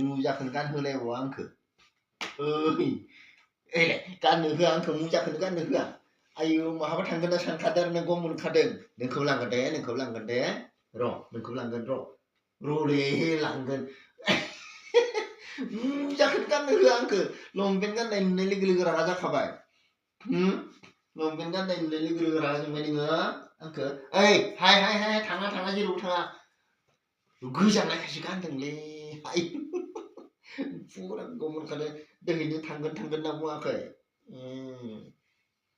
मुजाखौनो गानहोलायबावा आंखो ओइलाय गाननो होआ आंखो मुजाखौनो गाननो होआ आयु महाबा थांगोन होनना सानखादों आरो नों गम मोनखादों नोंखौबो लांगोन दे र' नोंखौबो लांगोन र'लै लांगोन मुजाखौनो गाननो होआ आंखो लंपेन्ट गाननाय नुनाय लोगो लोगो रागा जाखाबाय लंपेन्ट गाननाय नुनाय लोगो लोगो रागा जोंबाय नोङो आंखो ओइ हाय थाङा जेरावबो थाङा गोजांनायखायसो गानदोंलै हाय फुरा गम मोनखादों दोहैनो थांगोन होनना बुङाखै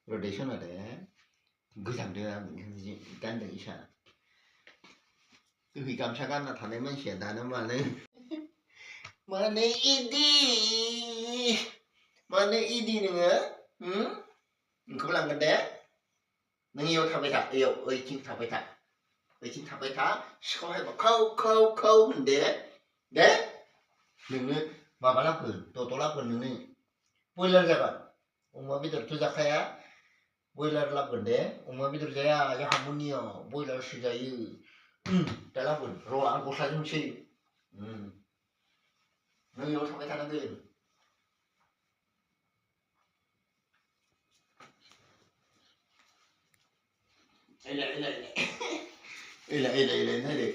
र'दै सना दे गोजांदों आं गानदों इसा दोहै गामसा गानना थानाय मानसिया दाना मानो इदि नोङो नोंखौबो लांगोन दे नों इयाव थाबाय था ओइथिं थाबाय था सिखाव हायबा खाव होनदे दे नोंनो माबा लाबोगोन तत' लाबोगोन नोंनो बयलार जागोन अमा बेदरथ' जाखाया बयलार लाबोगोन दे अमा बेदर जाया जोंहा मोननियाव बयलारसो जायो दा लाबोगोन र' आं गस्ला जोमसै नों इयाव थाबाय थानांगोन ओइलाय नायदो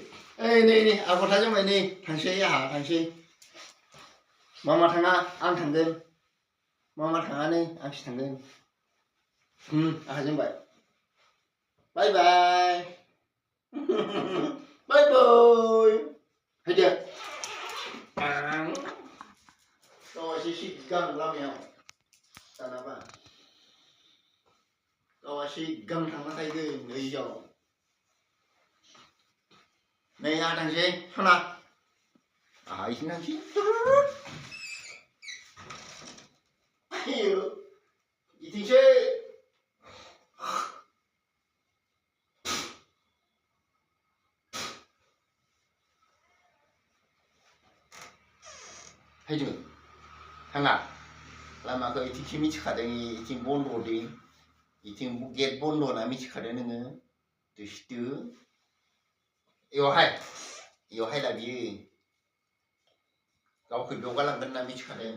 ओइ नै आगथा जोंबाय नै थांसै आंहा थांसै मामा थाङा आं थांगोन मामा थाङा नै आंसो थांगोन आंहा जोंबाय बाय फैदो आं गावासो सिगां लामायाव दानाबा गावा सिगां थांना थाहैगोन ओइयाव नै आंहा थांसै सना आहा इथिं थांसै आयु इथिंसो फैदो थाङा लामाखौ इथिंसो मिथिखादों इथिं बन्द' दे इथिं गेट बन्द' होनना मिथिखादों नोङो दुस्थु इयावहाय दा बियो गावखौ बेयाव गालांगोन होनना मिथिखादों